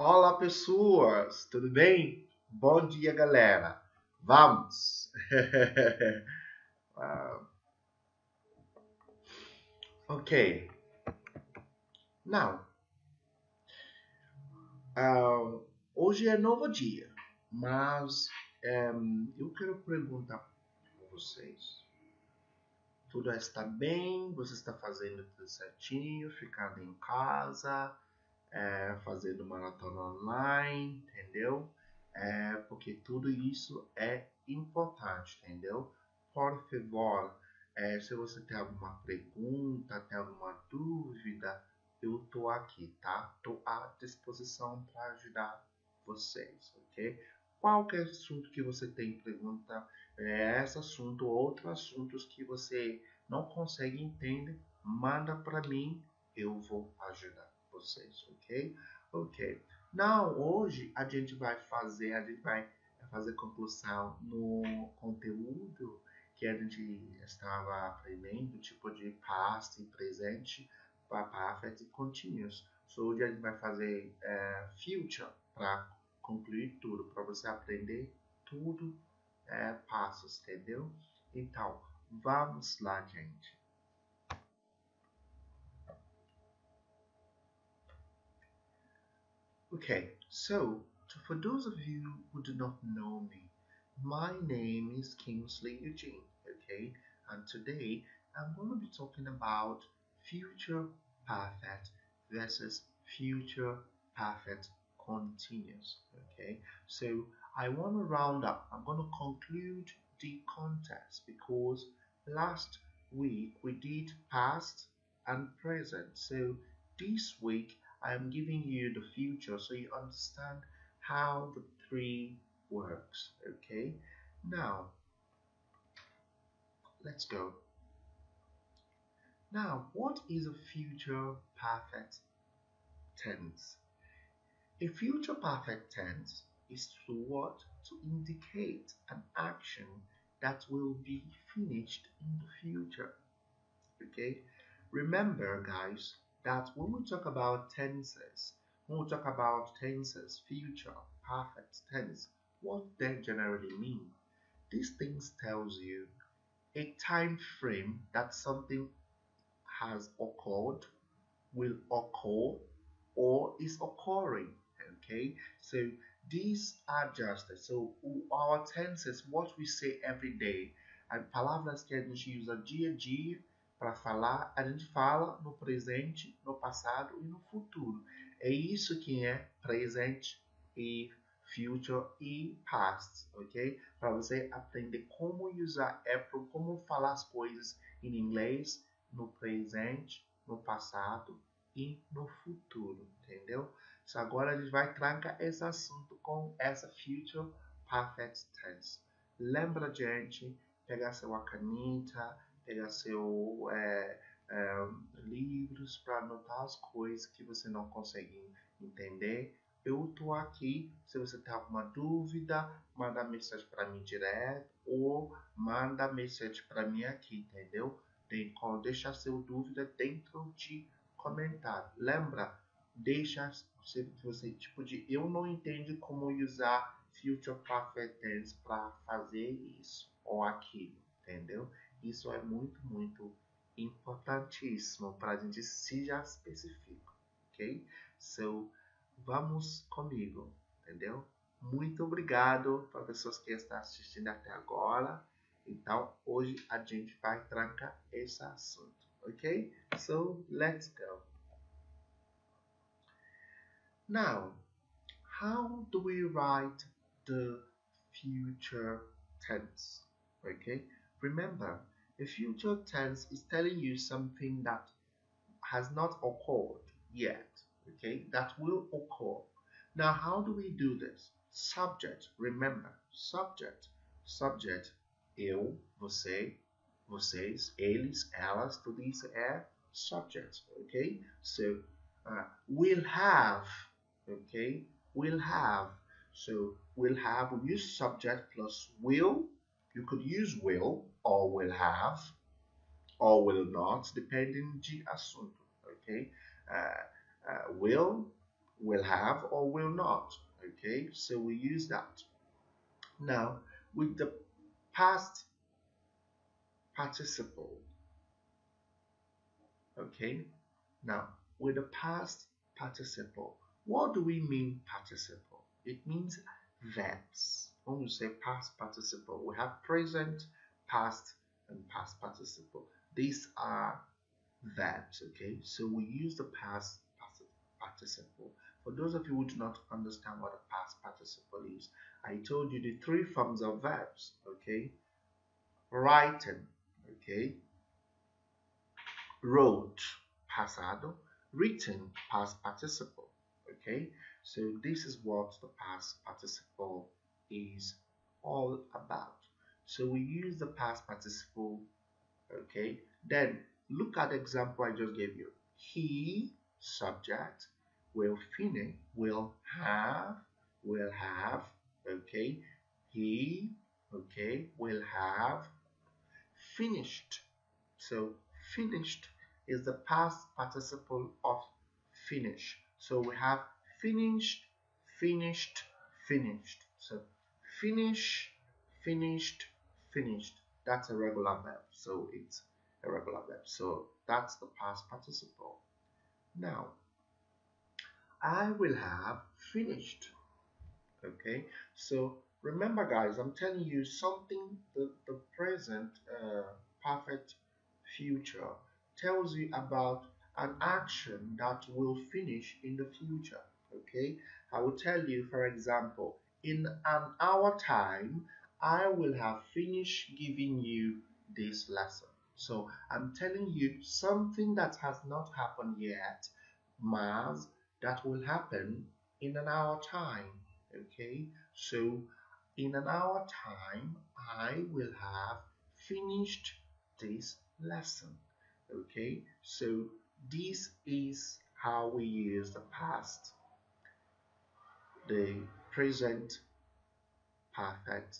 Olá, pessoas, tudo bem? Bom dia, galera. Vamos! Ok. Now, hoje é novo dia, mas eu quero perguntar para vocês. Tudo está bem? Você está fazendo tudo certinho? Ficando em casa? Fazendo maratona online, entendeu? Porque tudo isso é importante, entendeu? Por favor, se você tem alguma pergunta, tem alguma dúvida, eu tô aqui, tá? Tô à disposição para ajudar vocês, ok? Qualquer assunto que você tem pergunta, esse assunto ou outros assuntos que você não consegue entender, manda para mim, eu vou ajudar vocês, ok? Ok. Não, hoje a gente vai fazer conclusão no conteúdo que a gente estava aprendendo, tipo de past e presente, perfect e continuous. So, hoje a gente vai fazer future para concluir tudo, para você aprender tudo passos, entendeu? Então, vamos lá, gente. Okay, so for those of you who do not know me, my name is Kingsley Eugene, okay? And today I'm going to be talking about future perfect versus future perfect continuous, okay? So I want to round up, I'm going to conclude the contest because last week we did past and present. So this week I am giving you the future so you understand how the three works, okay? Now, let's go. Now, what is a future perfect tense? A future perfect tense is to what? To indicate an action that will be finished in the future, okay? Remember, guys, that when we talk about tenses, future, perfect tense, what they generally mean? These things tells you a time frame that something has occurred, will occur, or is occurring. Okay, so these are just so our tenses, what we say every day, and palavras que a gente usa dia a dia para falar, a gente fala no presente, no passado e no futuro. É isso que é presente e future e past, ok? Para você aprender como usar, como falar as coisas em inglês no presente, no passado e no futuro, entendeu? So agora a gente vai trancar esse assunto com essa future perfect tense. Lembra, gente, pegar sua caneta, pegar seu livros para anotar as coisas que você não consegue entender. Eu tô aqui, se você tem alguma dúvida, manda mensagem para mim direto ou manda mensagem para mim aqui, entendeu? Deixa seu dúvida dentro de comentário. Lembra, deixa você tipo de eu não entendo como usar future perfect tense para fazer isso ou aquilo, entendeu? Isso é muito importantíssimo para a gente se já especificar, ok? So, vamos comigo, entendeu? Muito obrigado para as pessoas que estão assistindo até agora. Então, hoje a gente vai trancar esse assunto, ok? So, let's go. Now, how do we write the future tense? Okay, remember, a future tense is telling you something that has not occurred yet, okay, that will occur. Now, how do we do this? Subject, remember, subject, eu, você, vocês, eles, elas, tudo isso é subject, okay? So, will have, okay, will have. So, will have, we use subject plus will. You could use will or will have or will not, depending de assunto, okay? Will will have or will not. Okay, so we use that. Now, with the past participle, okay, now with the past participle, what do we mean participle? It means verbs. When we say past participle, we have present, past, and past participle. These are verbs, okay? So we use the past participle. For those of you who do not understand what a past participle is, I told you the three forms of verbs, okay? Writing, okay? Wrote, pasado. Written, past participle, okay? So this is what the past participle is all about. So we use the past participle, okay? Then look at the example I just gave you. He, subject, will finish, will have, okay? He, okay, will have finished. So finished is the past participle of finish. So we have finished, finished, finished. So finish, finished, finished. That's a regular verb. So it's a regular verb. So that's the past participle. Now, I will have finished. Okay, so remember guys, I'm telling you something. The present perfect future tells you about an action that will finish in the future. Okay, I will tell you, for example, in an hour time I will have finished giving you this lesson. So I'm telling you something that has not happened yet, mas that will happen in an hour time. Okay, so in an hour time I will have finished this lesson. Okay, so this is how we use the past, the present perfect,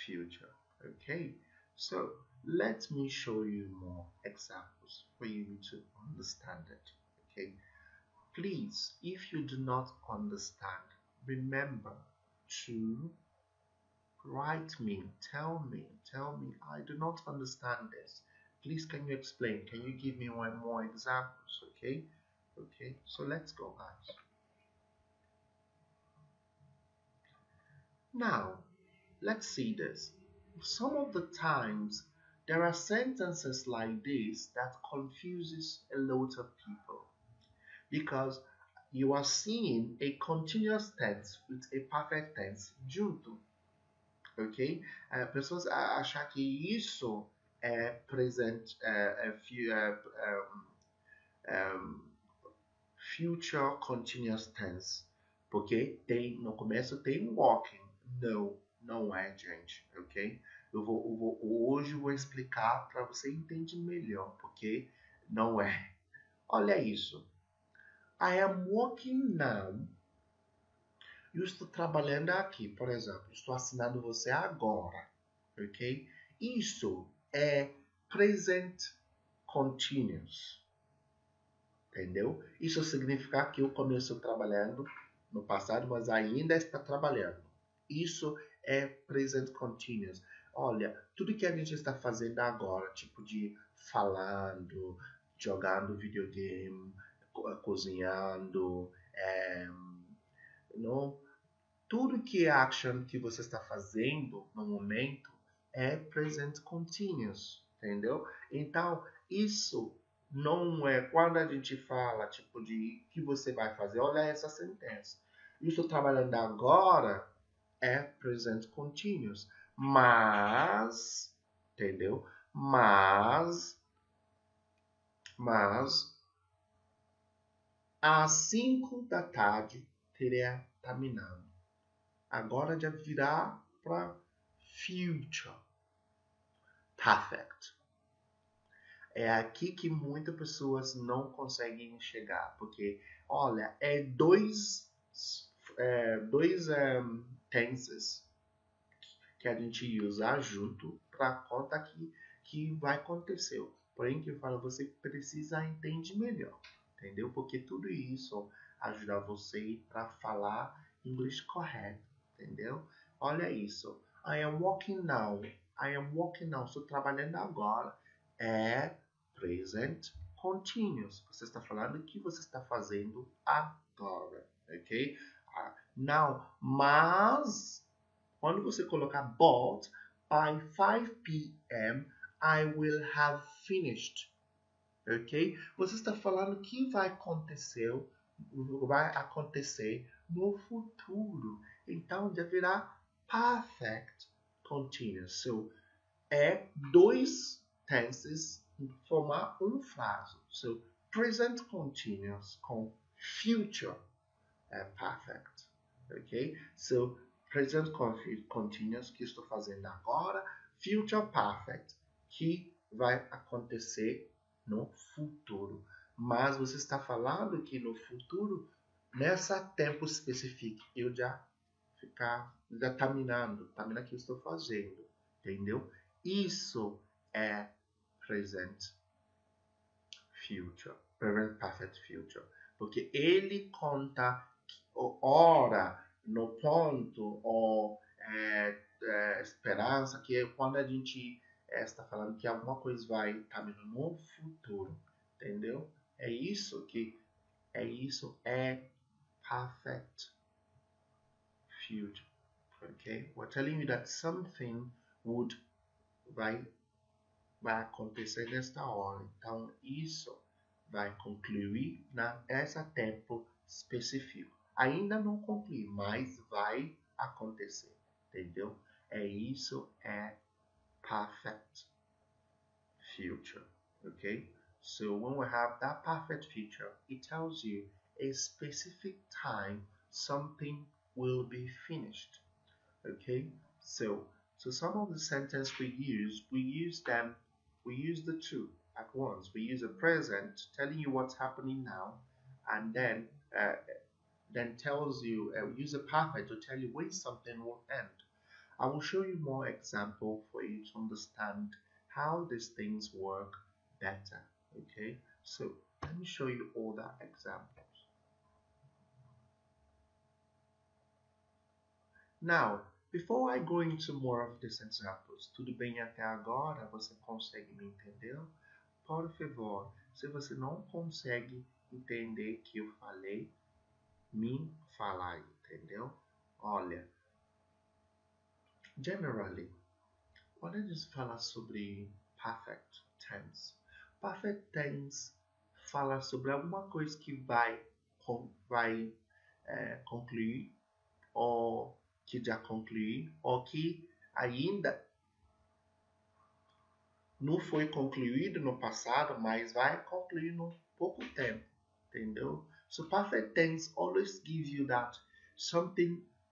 future. Okay, so let me show you more examples for you to understand it. Okay, please, if you do not understand, remember to write me, tell me, I do not understand this. Please, can you explain? Can you give me more examples? Okay, so let's go, guys. Now, let's see this. Some of the times there are sentences like this that confuses a lot of people, because you are seeing a continuous tense with a perfect tense junto. Ok? Pessoas acham que isso é present, future continuous tense, porque tem, no começo tem walking. Não é, gente, ok? Hoje eu vou explicar para você entender melhor, porque não é. Olha isso. I am working now. Eu estou trabalhando aqui, por exemplo. Estou assinando você agora, ok? Isso é present continuous. Entendeu? Isso significa que eu comecei trabalhando no passado, mas ainda está trabalhando. Isso é present continuous. Olha, tudo que a gente está fazendo agora, tipo de falando, jogando videogame, cozinhando, tudo que é action que você está fazendo no momento é present continuous, entendeu? Então, isso não é quando a gente fala, tipo, de que você vai fazer. Olha essa sentença. Eu estou trabalhando agora, é present continuous. Mas, entendeu? Mas, às 5 da tarde teria terminado. Agora já virá para future perfect. É aqui que muitas pessoas não conseguem chegar, porque, olha, dois tenses que a gente usa junto para conta que vai acontecer. Porém, que eu falo, você precisa entender melhor, entendeu? Porque tudo isso ajudar você para falar inglês correto, entendeu? Olha isso. I am working now. I am working now. Estou trabalhando agora. É present continuous. Você está falando o que você está fazendo agora, ok? Now, mas quando você colocar but, by 5 p.m. I will have finished. Ok? Você está falando que vai acontecer no futuro. Então, deverá perfect continuous. So, é dois tenses formar um frase. So, present continuous com future perfect. Ok? So, present continuous que estou fazendo agora, future perfect que vai acontecer no futuro. Mas você está falando que no futuro, nessa tempo específico, eu já terminando o que eu estou fazendo, entendeu? Isso é present future, present perfect future, porque ele conta a hora no ponto ou esperança, que é quando a gente está falando que alguma coisa vai terminar no futuro, entendeu? É isso é perfect future, okay? We're telling you that something vai acontecer nesta hora, então isso vai concluir nessa tempo específico. Ainda não concluí, mas vai acontecer, entendeu? Isso é perfect future, okay? So when we have that perfect future, it tells you a specific time something will be finished, okay? So some of the sentences we use the two at once. We use a present telling you what's happening now, and then tells you, use a perfect to tell you when something will end. I will show you more examples for you to understand how these things work better. Okay, so let me show you all the examples. Now, before I go into more of these examples, tudo bem até agora? Você consegue me entender? Por favor, se você não consegue entender o que eu falei, me fala aí, entendeu? Olha, generally, quando a gente fala sobre perfect tense, perfect tense fala sobre alguma coisa que vai concluir, ou que já concluiu, ou que ainda não foi concluído no passado, mas vai concluir no pouco tempo, entendeu? So perfect tense always gives you that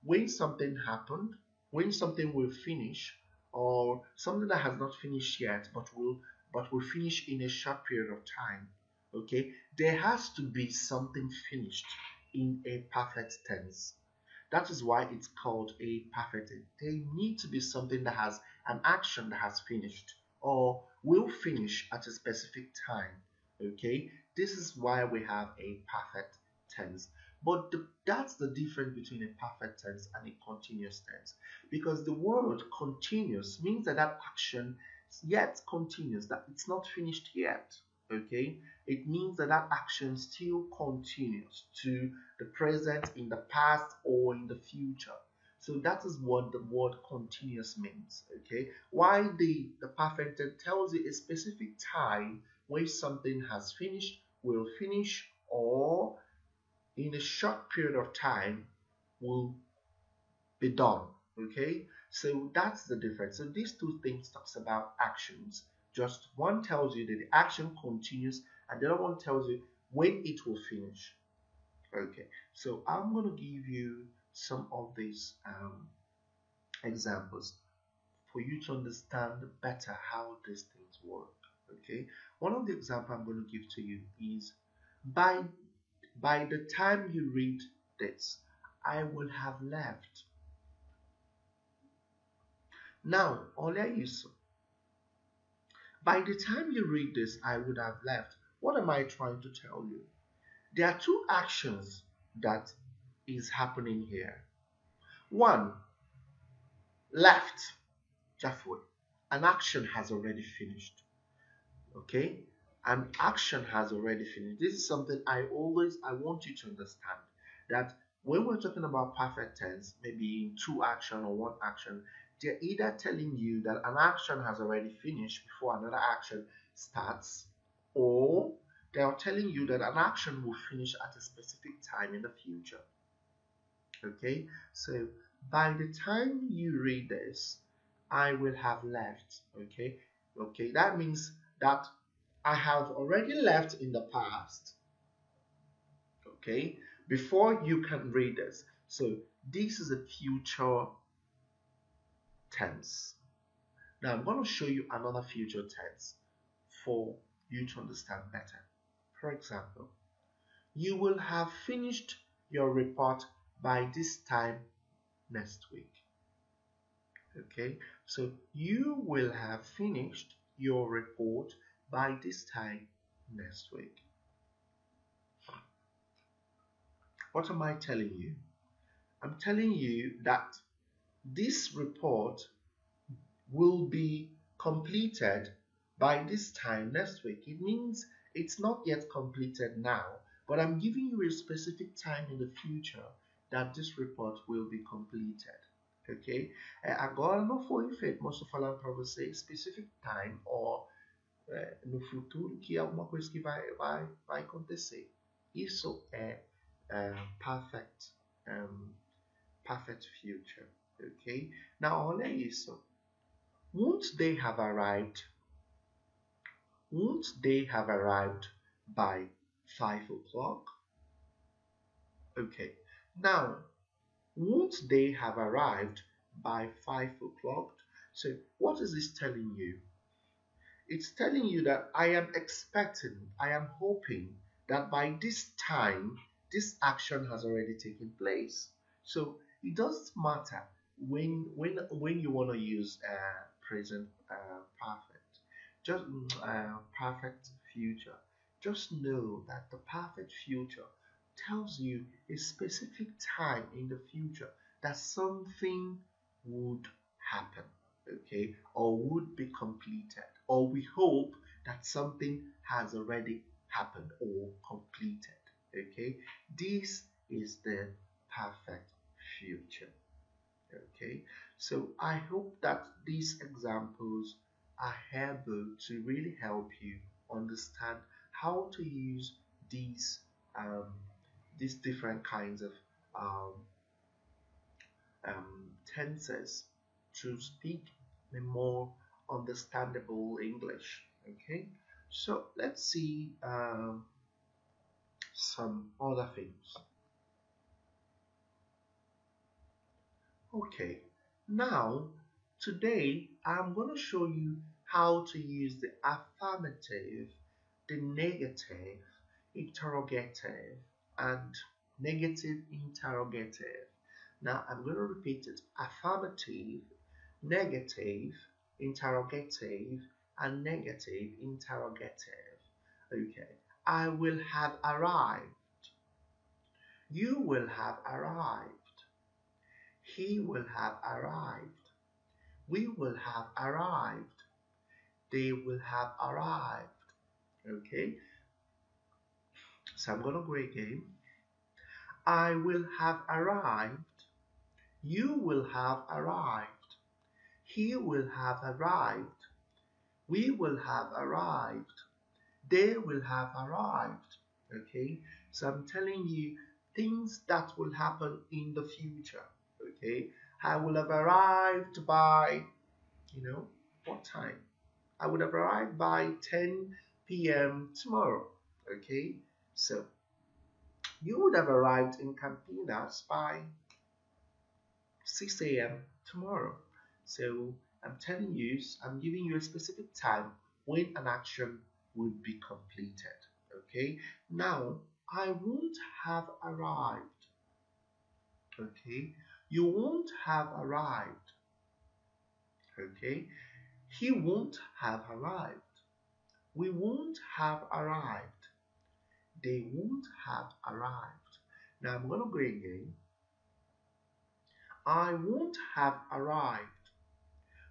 when something happened, when something will finish, or something that has not finished yet, but will finish in a short period of time. Okay, there has to be something finished in a perfect tense. That is why it's called a perfect tense. There needs to be something that has an action that has finished or will finish at a specific time. Okay, this is why we have a perfect tense. But that's the difference between a perfect tense and a continuous tense, because the word continuous means that action yet continues, that it's not finished yet. Okay, it means that action still continues to the present, in the past, or in the future. So that is what the word continuous means. Okay, why the perfect tense tells you a specific time when something has finished, will finish, or in a short period of time will be done. Okay, so that's the difference. So these two things talks about actions. Just one tells you that the action continues, and the other one tells you when it will finish. Okay, so I'm going to give you some of these examples for you to understand better how these things work. Okay, one of the examples I'm going to give to you is by the time you read this, I will have left. Now, olha isso. By the time you read this, I would have left. What am I trying to tell you? There are two actions that is happening here. 1. Left, Jafwe. An action has already finished. Okay? An action has already finished. This is something I want you to understand, that when we're talking about perfect tense, maybe in 2 action or 1 action, they're either telling you that an action has already finished before another action starts, or they are telling you that an action will finish at a specific time in the future. Okay, so by the time you read this, I will have left. Okay, that means that I have already left in the past. Okay, before you can read this. So this is a future tense. Now I'm going to show you another future tense for you to understand better. For example, you will have finished your report by this time next week. Okay, so you will have finished your report by this time next week. What am I telling you? I'm telling you that this report will be completed by this time next week. It means it's not yet completed now, but I'm giving you a specific time in the future that this report will be completed. Okay? Agora não foi feito, mas estou falando para você specific time or no futuro, que é alguma coisa que vai acontecer. Isso é perfect future. Okay? Now olha isso. Won't they have arrived by 5 o'clock? Okay. Now, won't they have arrived by 5 o'clock? So, what is this telling you? It's telling you that I am hoping that by this time, this action has already taken place. So, it doesn't matter when you want to use present perfect, just perfect future. Just know that the perfect future tells you a specific time in the future that something would happen, okay, or would be completed, or we hope that something has already happened or completed. Okay, this is the perfect future. Okay, so I hope that these examples are able to really help you understand how to use these different kinds of tenses to speak a more understandable English. Okay, so let's see some other things. Okay, now today I'm going to show you how to use the affirmative, the negative, interrogative, and negative interrogative. Now I'm going to repeat it: affirmative, negative, interrogative, and negative interrogative. Okay, I will have arrived. You will have arrived. He will have arrived. We will have arrived. They will have arrived. Okay, so I'm going to go again. I will have arrived. You will have arrived. He will have arrived. We will have arrived. They will have arrived. Okay, so I'm telling you things that will happen in the future. Okay, I will have arrived by, what time? I would have arrived by 10 p.m. tomorrow. Okay, so you would have arrived in Campinas by 6 a.m. tomorrow. So I'm telling you, I'm giving you a specific time when an action would be completed. Okay, now I won't have arrived. Okay, you won't have arrived. Okay, he won't have arrived. We won't have arrived. They won't have arrived. Now I'm going to go again. I won't have arrived.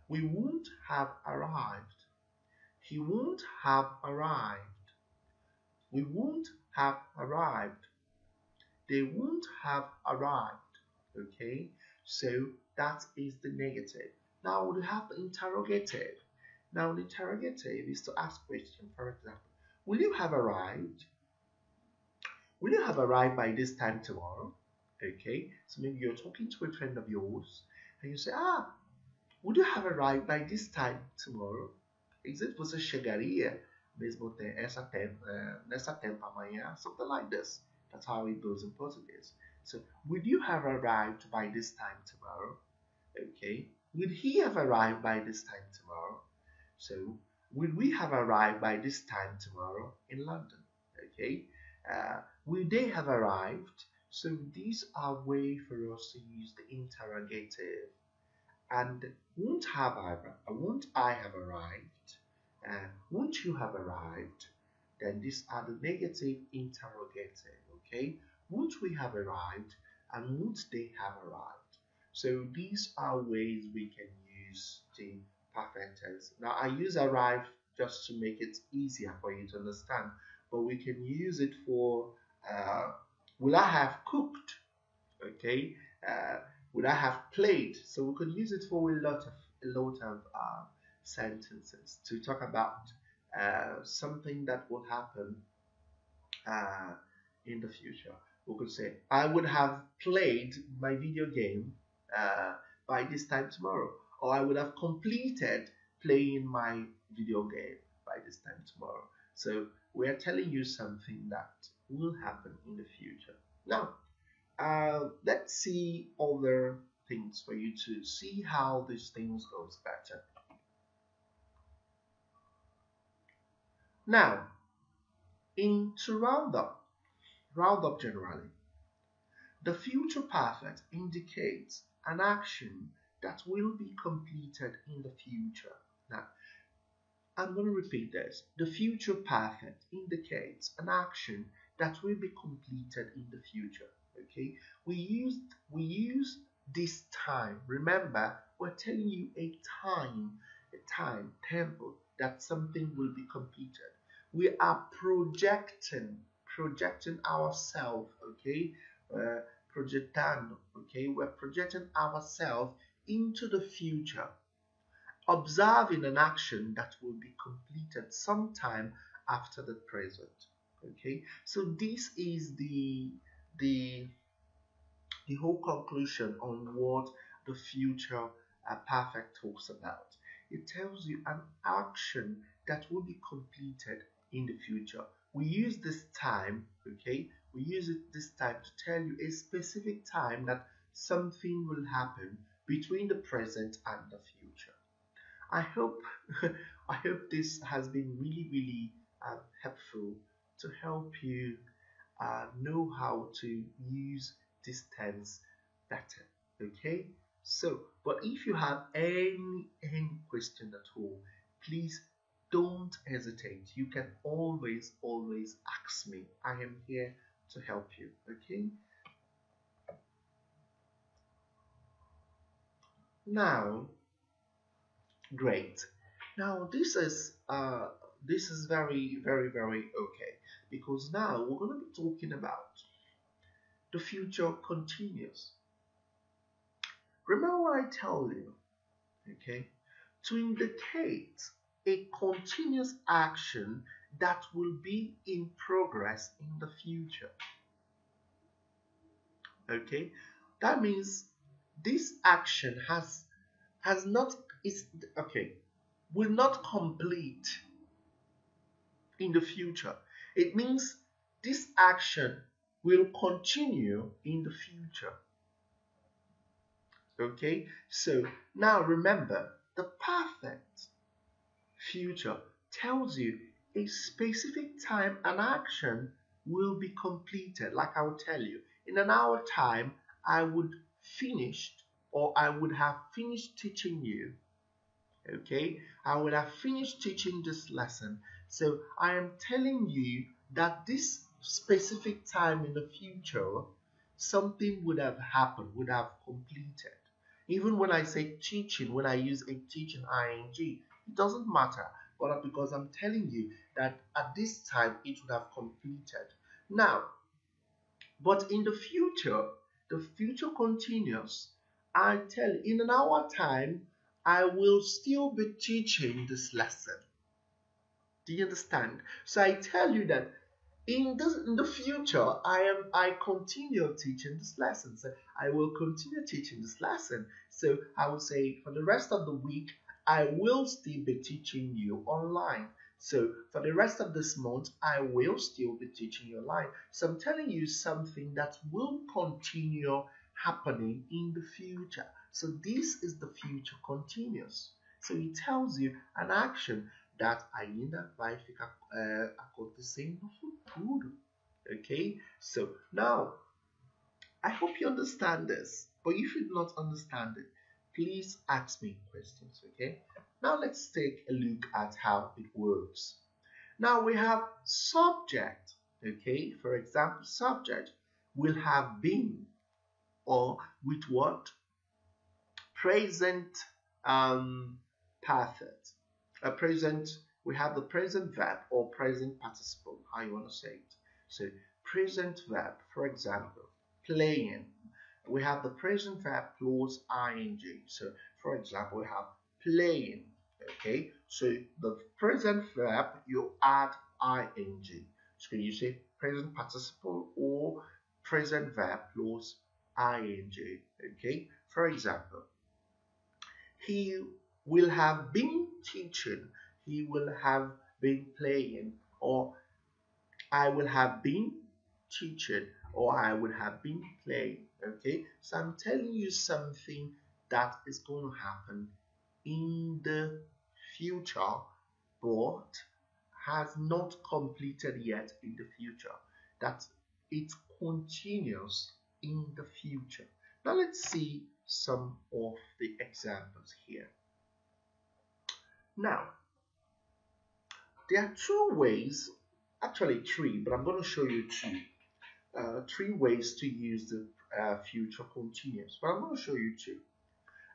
We won't have arrived. He won't have arrived. We won't have arrived. They won't have arrived. Okay, so that is the negative. Now we have the interrogative. Now the interrogative is to ask question. For example, will you have arrived? Will you have arrived by this time tomorrow? Okay, so maybe you're talking to a friend of yours and you say, would you have arrived by this time tomorrow? Quer dizer, você chegaria mesmo nessa tempo amanhã? Something like this. That's how it goes in Portuguese. So, would you have arrived by this time tomorrow? Okay. Would he have arrived by this time tomorrow? So, would we have arrived by this time tomorrow in London? Okay. Will they have arrived? So, these are ways for us to use the interrogative. And won't I have arrived? And won't you have arrived? Then these are the negative interrogative. Okay. Won't we have arrived? And won't they have arrived? So these are ways we can use the perfect tense. Now I use arrive just to make it easier for you to understand, but we can use it for will I have cooked? Okay, would I have played? So we can use it for a lot of sentences to talk about something that will happen in the future. We could say, I would have played my video game by this time tomorrow, or I would have completed playing my video game by this time tomorrow. So we are telling you something that will happen in the future. Now, let's see other things for you to see how these things goes better. Now, to round up generally, the future perfect indicates an action that will be completed in the future. Now, I'm going to repeat this. The future perfect indicates an action that will be completed in the future. Okay, we use this time. Remember, we're telling you a tempo that something will be completed. We are projecting ourselves. Okay, proyectando. Okay, we're projecting ourselves into the future, observing an action that will be completed sometime after the present. Okay, so this is the whole conclusion on what the future perfect talks about. It tells you an action that will be completed in the future. We use this time, okay? We use this time to tell you a specific time that something will happen between the present and the future. I hope this has been really helpful to help you know how to use this tense better. Okay, so but if you have any question at all, please don't hesitate. You can always ask me. I am here to help you. Okay, now great. Now this is very okay, because now we're going to be talking about the future continuous. Remember what I told you, okay? To indicate a continuous action that will be in progress in the future. Okay? That means this action will not complete in the future. It means this action will continue in the future. Okay, so now remember, the perfect future tells you a specific time an action will be completed. Like I will tell you, in an hour time, I would have finished teaching you. Okay, I would have finished teaching this lesson. So I am telling you that this specific time in the future something would have happened, would have completed. Even when I say teaching, when I use a teaching ing, it doesn't matter, but because I'm telling you that at this time it would have completed. Now, but in the future continuous. I tell you, in an hour time, I will still be teaching this lesson. Do you understand? So I tell you that in the future, I continue teaching this lesson. So I will continue teaching this lesson. So I will say for the rest of the week, I will still be teaching you online. So for the rest of this month, I will still be teaching you online. So I'm telling you something that will continue happening in the future. So this is the future continuous. So it tells you an action that ainda vai ficar acontecendo no futuro. Okay? So now, I hope you understand this. But if you do not understand it, please ask me questions. Okay? Now let's take a look at how it works. Now we have subject. Okay? For example, subject will have been, or with what? Present perfect. A present, we have the present verb or present participle, how you want to say it. So present verb, for example, playing. We have the present verb plus ing. So for example, we have playing. Okay, so the present verb, you add ing. So you say present participle or present verb plus ing. Okay, for example, he will have been teaching, he will have been playing, or I will have been teaching, or I will have been playing. Okay, so I'm telling you something that is going to happen in the future, but has not completed yet in the future. That it continues in the future. Now let's see some of the examples here. Now, there are two ways, actually three, but I'm going to show you two. Three ways to use the future continuous, but I'm going to show you two.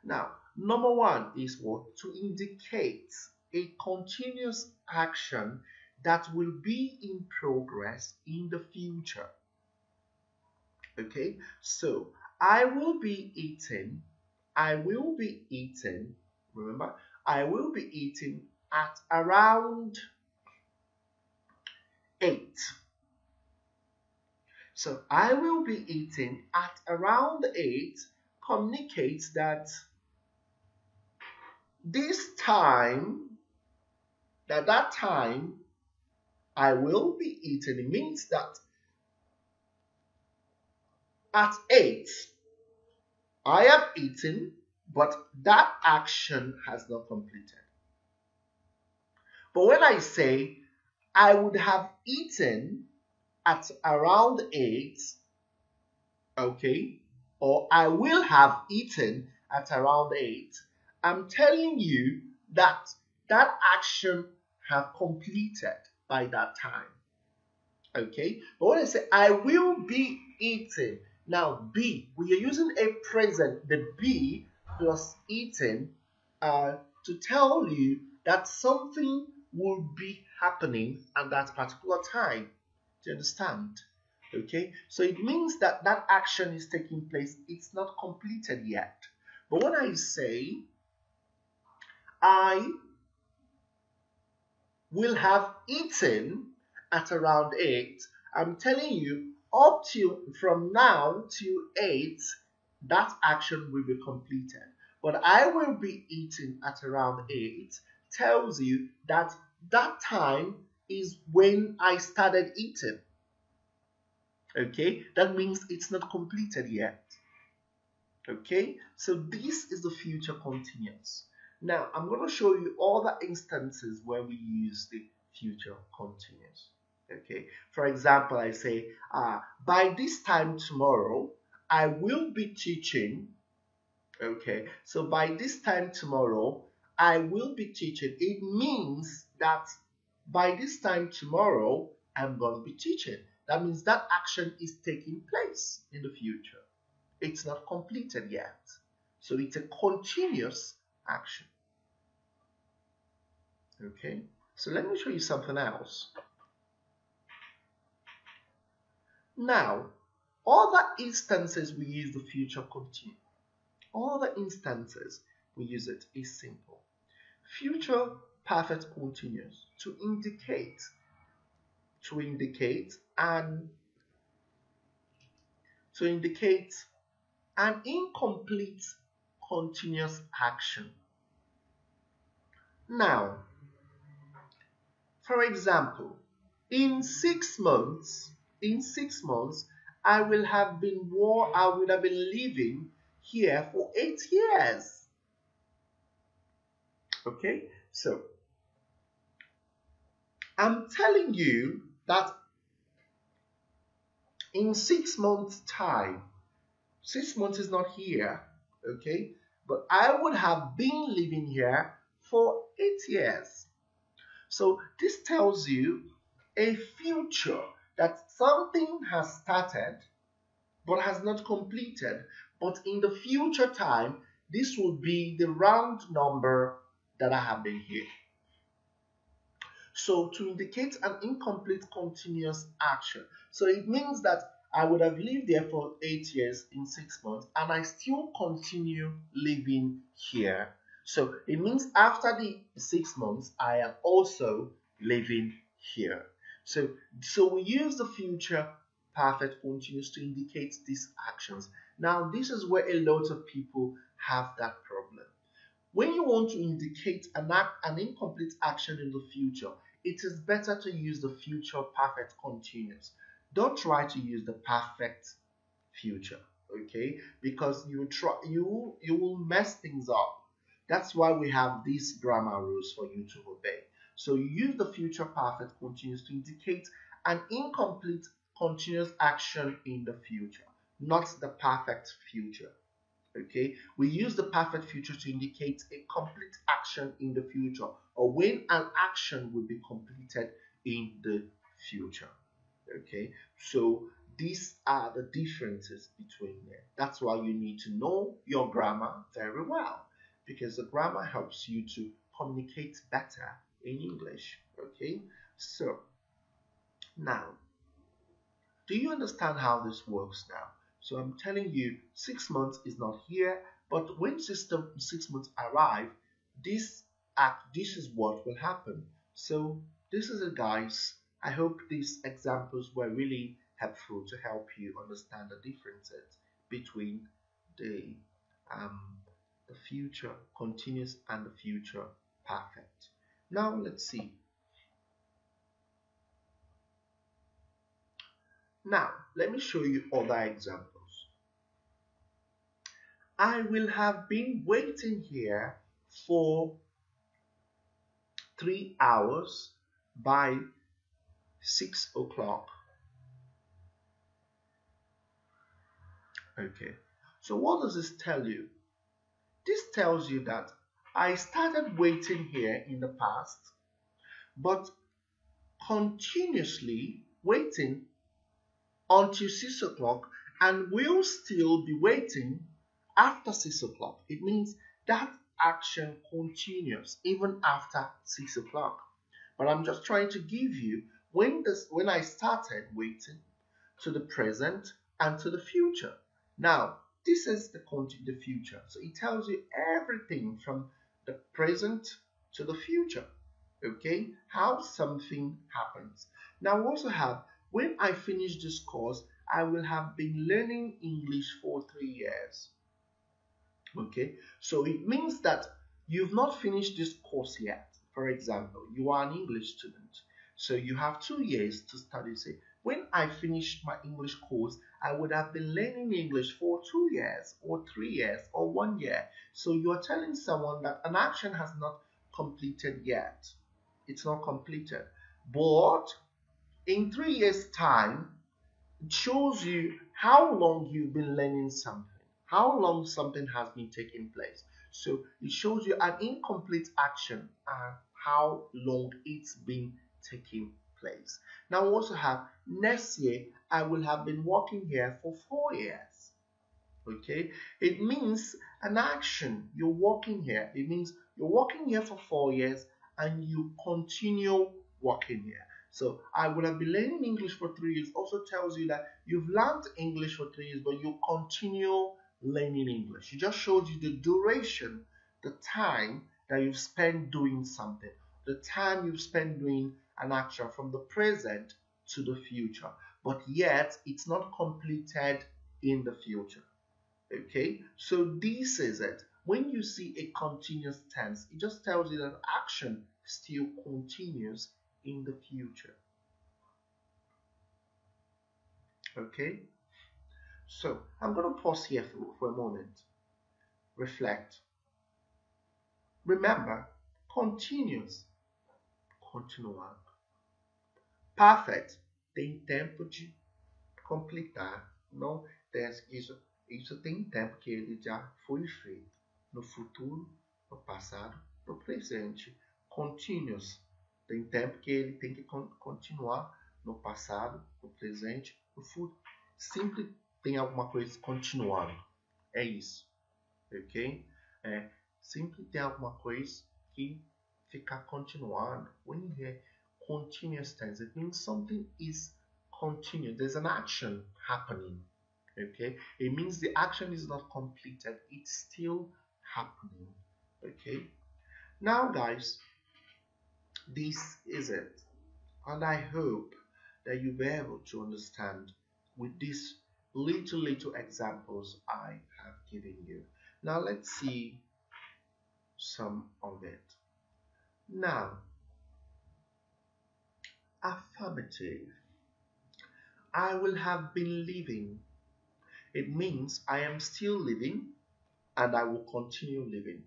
Now, number one is what? To indicate a continuous action that will be in progress in the future. Okay, so I will be eating, remember, I will be eating at around 8. So I will be eating at around 8 communicates that this time, that time I will be eating. It means that at 8 I have eaten, but that action has not completed. But when I say I would have eaten at around 8, okay, or I will have eaten at around 8, I'm telling you that that action have completed by that time. Okay, but when I say I will be eating, now be, we are using a present, the be plus eating, to tell you that something will be happening at that particular time. Do you understand? Okay, so it means that that action is taking place, it's not completed yet. But when I say I will have eaten at around 8, I'm telling you up to from now till 8, that action will be completed. But I will be eating at around 8 tells you that that time is when I started eating. Okay, that means it's not completed yet. Okay, so this is the future continuous. Now I'm going to show you all the instances where we use the future continuous. Okay, for example, I say by this time tomorrow I will be teaching. Okay, so by this time tomorrow I will be teaching. It means that by this time tomorrow I'm going to be teaching. That means that action is taking place in the future. It's not completed yet. So it's a continuous action. Okay, so let me show you something else. Now, other instances we use the future continuous. Other instances we use it is simple. Future perfect continuous to indicate an incomplete continuous action. Now, for example, in 6 months, I will have been living here for 8 years. Okay, so I'm telling you that in 6 months' time, 6 months is not here, okay, but I would have been living here for 8 years. So this tells you a future, that something has started but has not completed, but in the future time, this will be the round number that I have been here. So to indicate an incomplete continuous action, so it means that I would have lived there for 8 years in 6 months and I still continue living here. So it means after the 6 months, I am also living here. So we use the future perfect continuous to indicate these actions. Now, this is where a lot of people have that problem. When you want to indicate an incomplete action in the future, it is better to use the future perfect continuous. Don't try to use the perfect future, okay? Because you will mess things up. That's why we have these grammar rules for you to obey. So you use the future perfect continuous to indicate an incomplete continuous action in the future, not the perfect future. Okay, we use the perfect future to indicate a complete action in the future, or when an action will be completed in the future. Okay, so these are the differences between them. That's why you need to know your grammar very well, because the grammar helps you to communicate better in English. Okay, so now, do you understand how this works now? So I'm telling you, 6 months is not here, but when 6 months arrive, this is what will happen. So this is it, guys. I hope these examples were really helpful to help you understand the differences between the future continuous and the future perfect. Now let's see. Now, let me show you other examples. I will have been waiting here for 3 hours by 6 o'clock. Okay, so what does this tell you? This tells you that I started waiting here in the past, but continuously waiting until 6 o'clock and will still be waiting after 6 o'clock. It means that action continues even after 6 o'clock. But I'm just trying to give you when I started waiting, to the present and to the future. Now, this is the future. So it tells you everything from the present to the future. Okay, how something happens. Now we also have, when I finish this course, I will have been learning English for 3 years. Okay, so it means that you've not finished this course yet. For example, you are an English student, so you have 2 years to study. Say, when I finished my English course, I would have been learning English for 2 years or 3 years or 1 year. So you are telling someone that an action has not completed yet. It's not completed, but in 3 years' time, it shows you how long you've been learning something, how long something has been taking place. So it shows you an incomplete action and how long it's been taking place. Now we also have next year, I will have been working here for 4 years. Okay, it means an action. You're working here. It means you're working here for 4 years and you continue working here. So I would have been learning English for 3 years also tells you that you've learned English for 3 years, but you continue learning English. It just shows you the duration, the time that you've spent doing something, the time you've spent doing an action from the present to the future, but yet it's not completed in the future. Okay, so this is it. When you see a continuous tense, it just tells you that action still continues in the future. Okay, so I'm going to pause here for a moment. Reflect. Remember, continuous, continuar. Perfect, tem tempo de completar. Não tem isso tem tempo que ele já foi feito. No futuro, no passado, no presente. Continuous, tem tempo que ele tem que continuar no passado, no presente, no futuro. Sempre tem alguma coisa continuando. É isso. Ok? Sempre tem alguma coisa que fica continuando. When you hear continuous tense, it means something is continuous. There's an action happening. Okay? It means the action is not completed. It's still happening. Okay? Now, guys, this is it. And I hope that you'll be able to understand with these little examples I have given you. Now, let's see some of it. Now, affirmative. I will have been living. It means I am still living and I will continue living.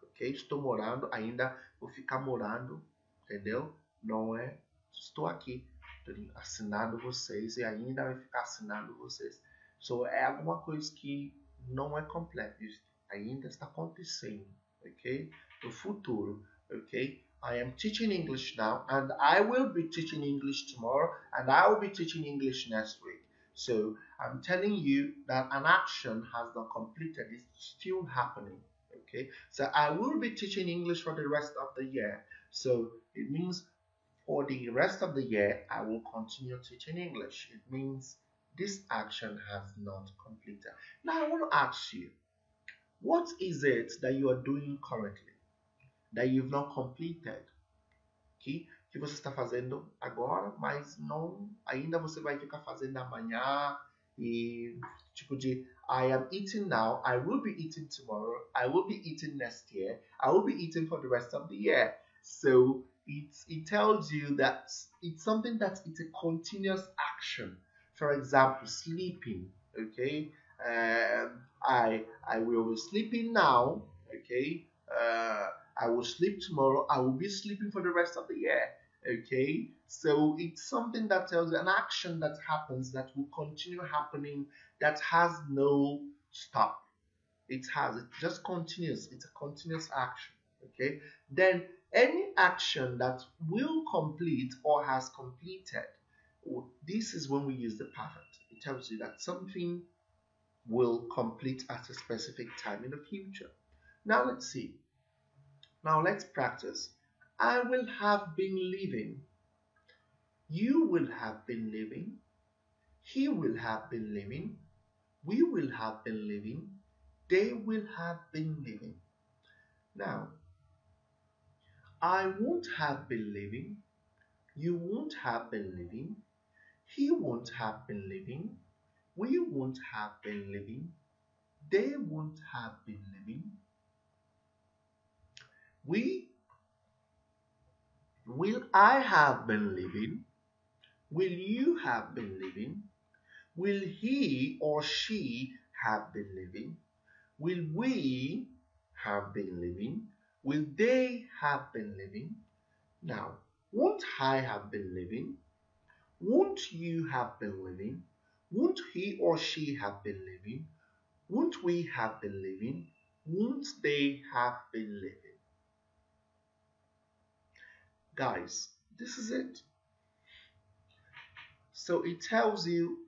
Ok? Estou morando, ainda vou ficar morando, entendeu? Não é, estou aqui assinando vocês e ainda vai ficar assinando vocês. So, é alguma coisa que não é completa, ainda está acontecendo, ok? No futuro, ok? I am teaching English now and I will be teaching English tomorrow and I will be teaching English next week. So I'm telling you that an action has not completed, it's still happening. Okay, so I will be teaching English for the rest of the year. So it means for the rest of the year, I will continue teaching English. It means this action has not completed. Now I want to ask you, what is it that you are doing currently that you've not completed? Okay? Que você está fazendo agora, mas não, ainda você vai ficar fazendo amanhã e tipo de I am eating now, I will be eating tomorrow, I will be eating next year, I will be eating for the rest of the year. So it tells you that it's something that it's a continuous action. For example, sleeping. Okay, I will be sleeping now. Okay, I will sleep tomorrow. I will be sleeping for the rest of the year. Okay, so it's something that tells you an action that happens that will continue happening, that has no stop. It just continues. It's a continuous action. Okay, then any action that will complete or has completed, this is when we use the perfect. It tells you that something will complete at a specific time in the future. Now let's see. Now let's practice. I will have been living. You will have been living. He will have been living. We will have been living. They will have been living. Now, I won't have been living. You won't have been living. He won't have been living. We won't have been living. They won't have been living. Will I have been living? Will you have been living? Will he or she have been living? Will we have been living? Will they have been living? Now, won't I have been living? Won't you have been living? Won't he or she have been living? Won't we have been living? Won't they have been living? Guys, this is it. So it tells you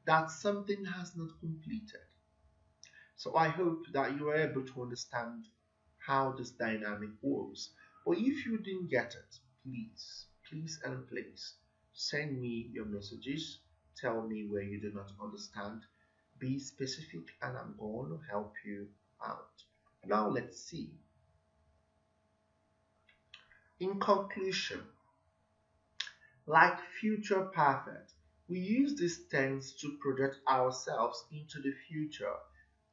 that something has not completed. So I hope that you are able to understand how this dynamic works. But if you didn't get it, please send me your messages. Tell me where you do not understand. Be specific and I'm going to help you out. Now let's see. In conclusion, like future perfect, we use this tense to project ourselves into the future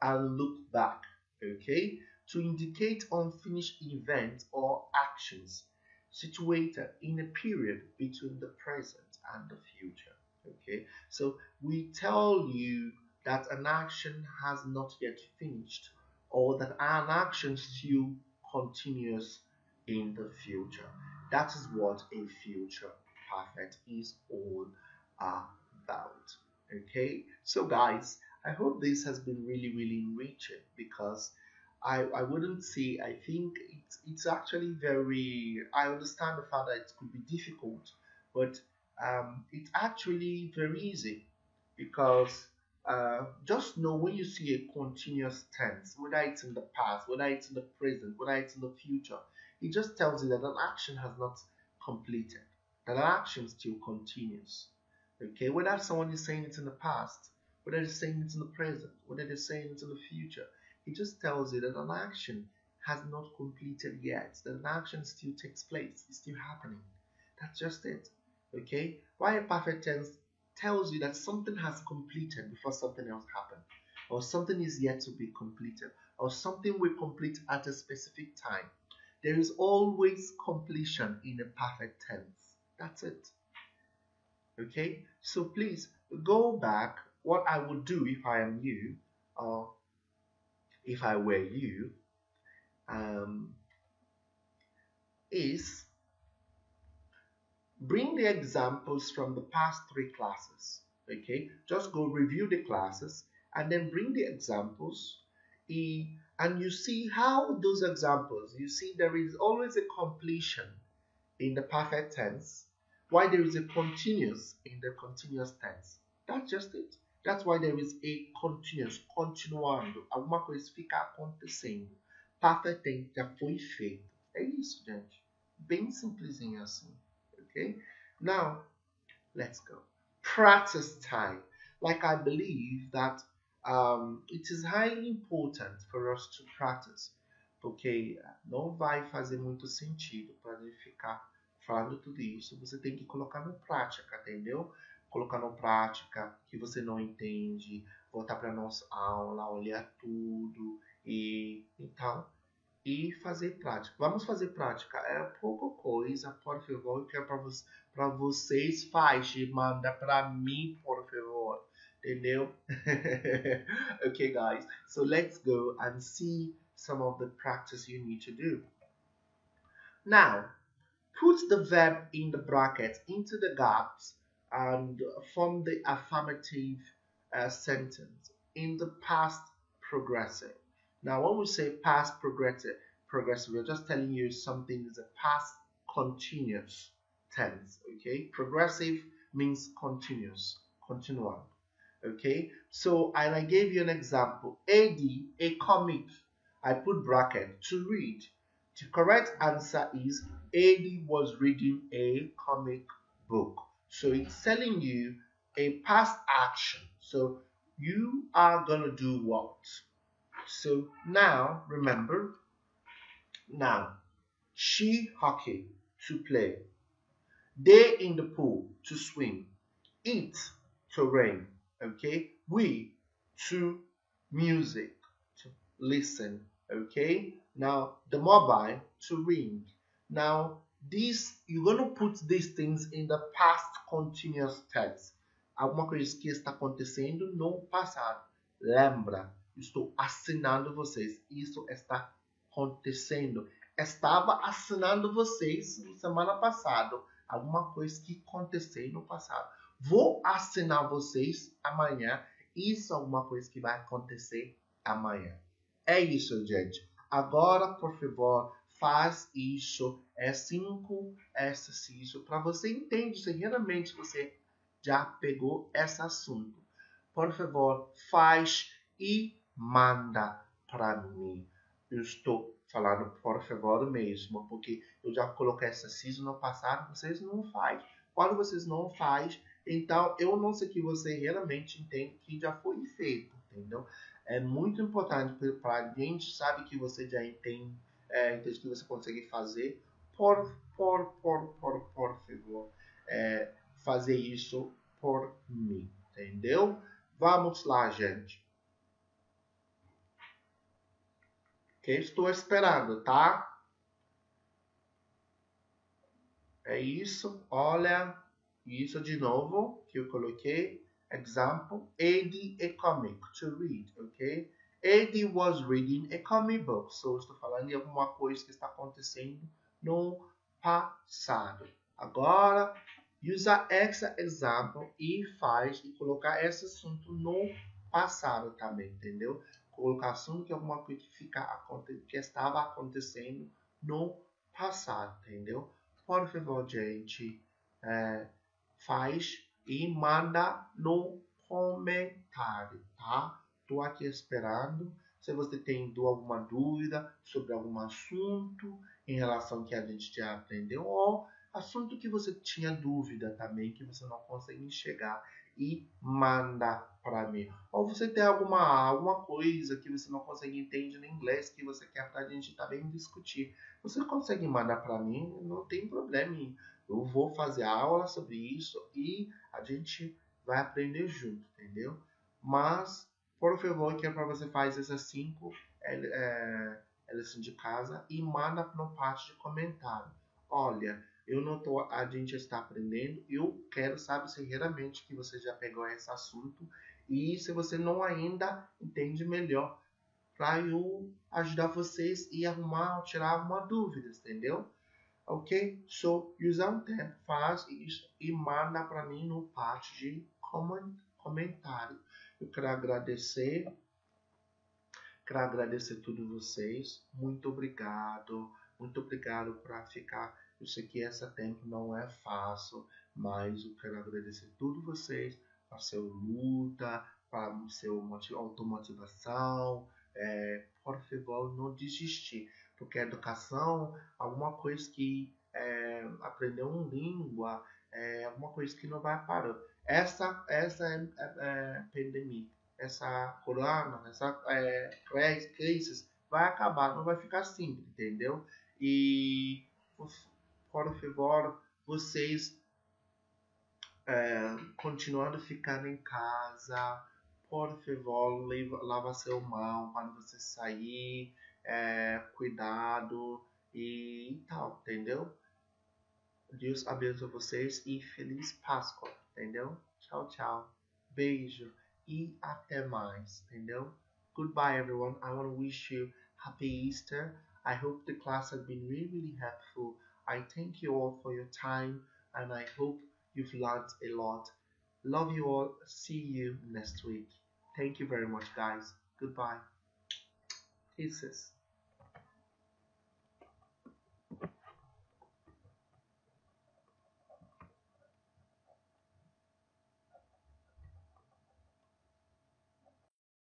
and look back, okay, to indicate unfinished events or actions situated in a period between the present and the future, okay. So we tell you that an action has not yet finished or that an action still continues in the future. That is what a future perfect is all about, okay. So guys, I hope this has been really enriching, because I wouldn't say, I think it's actually very, I understand the fact that it could be difficult, but it's actually very easy, because just know when you see a continuous tense, whether it's in the past, whether it's in the present, whether it's in the future, it just tells you that an action has not completed, that an action still continues. Okay, whether someone is saying it's in the past, whether they're saying it's in the present, whether they're saying it's in the future, it just tells you that an action has not completed yet, that an action still takes place, it's still happening. That's just it. Okay, why a perfect tense tells you that something has completed before something else happened, or something is yet to be completed, or something will complete at a specific time. There is always completion in a perfect tense. That's it. Okay, so please go back. What I would do if I am you, or if I were you, is bring the examples from the past 3 classes. Okay, just go review the classes and then bring the examples, and you see how those examples, you see there is always a completion in the perfect tense, why there is a continuous in the continuous tense. That's just it. That's why there is a continuous, continuando. Alguma coisa fica acontecendo. Perfect tense já foi feito. É isso, gente. Bem simplesinho assim. Okay? Now, let's go. Practice time. Like, I believe that it is highly important for us to practice. Porque não vai fazer muito sentido para ele ficar falando tudo isso. Você tem que colocar na prática, entendeu? Colocar na prática que você não entende, voltar para a nossa aula, olhar tudo e tal. E fazer prática. Vamos fazer prática. É pouca coisa, por favor, que é para vocês faz e manda para mim, por favor. Entendeu? Okay, guys. So let's go and see some of the practice you need to do. Now, put the verb in the brackets into the gaps and form the affirmative sentence in the past progressive. Now, when we say past progressive, we're just telling you something is a past continuous tense. Okay, progressive means continuous, continual. Okay, so and I gave you an example. AD, a comic. I put bracket to read. The correct answer is AD was reading a comic book. So it's telling you a past action. So you are gonna do what? So now remember, now she hockey to play, they in the pool to swim, it to rain, okay, we to music, to listen, okay. Now the mobile to ring. Now this, you're going to put these things in the past continuous tense. Alguma coisa que está acontecendo no passado. Lembra, estou assinando vocês. Isso está acontecendo. Estava assinando vocês semana passada. Alguma coisa que aconteceu no passado. Vou assinar vocês amanhã. Isso é alguma coisa que vai acontecer amanhã. É isso, gente. Agora, por favor, faz isso. É 5 exercícios para você entender se realmente você já pegou esse assunto. Por favor, faz e manda para mim. Eu estou falando por favor mesmo, porque eu já coloquei esse exercício no passado, vocês não fazem. Quando vocês não fazem, então eu não sei que você realmente entende que já foi feito, entendeu? É muito importante para a gente saber que você já entende, entende que você consegue fazer. Por favor, fazer isso por mim, entendeu? Vamos lá, gente. Que estou esperando, tá? É isso. Olha, isso de novo que eu coloquei. Example: Eddie a comic to read, ok? Eddie was reading a comic book. So, estou falando de alguma coisa que está acontecendo no passado. Agora, usa esse example e faz e colocar esse assunto no passado também, entendeu? Colocar assunto que é alguma coisa que estava acontecendo no passado, entendeu? Por favor, gente, faz e manda no comentário, tá? Tô aqui esperando. Se você tem alguma dúvida sobre algum assunto em relação ao que a gente já aprendeu, ou assunto que você tinha dúvida também, que você não consegue enxergar, e manda para mim. Ou você tem alguma coisa que você não consegue entender no inglês, que você quer para a gente também discutir. Você consegue mandar para mim, não tem problema. Eu vou fazer aula sobre isso e a gente vai aprender junto, entendeu? Mas, por favor, quero para você fazer essas 5 lições de casa e manda na parte de comentário. Olha, eu não tô, a gente está aprendendo, eu quero saber se realmente que você já pegou esse assunto e se você não ainda entende melhor, para eu ajudar vocês e tirar alguma dúvida, entendeu? Ok? So, usa um tempo, faz isso e manda para mim no parte de comentário. Eu quero agradecer todos vocês. Muito obrigado por ficar. Eu sei que esse tempo não é fácil, mas eu quero agradecer todos vocês para sua luta, para sua automotivação. Por favor, não desistir, porque a educação, alguma coisa que aprender uma língua, alguma coisa que não vai parar. Essa pandemia, essa corona, essa crise vai acabar, não vai ficar simples, entendeu? E por favor, vocês continuando ficando em casa, por favor, lava seu mão quando você sair, cuidado e tal, entendeu? Deus abençoe vocês e feliz Páscoa, entendeu? Tchau, tchau. Beijo e até mais, entendeu? Goodbye, everyone. I want to wish you happy Easter. I hope the class has been really, really helpful. I thank you all for your time and I hope you've learned a lot. Love you all. See you next week. Thank you very much, guys. Goodbye. Kisses.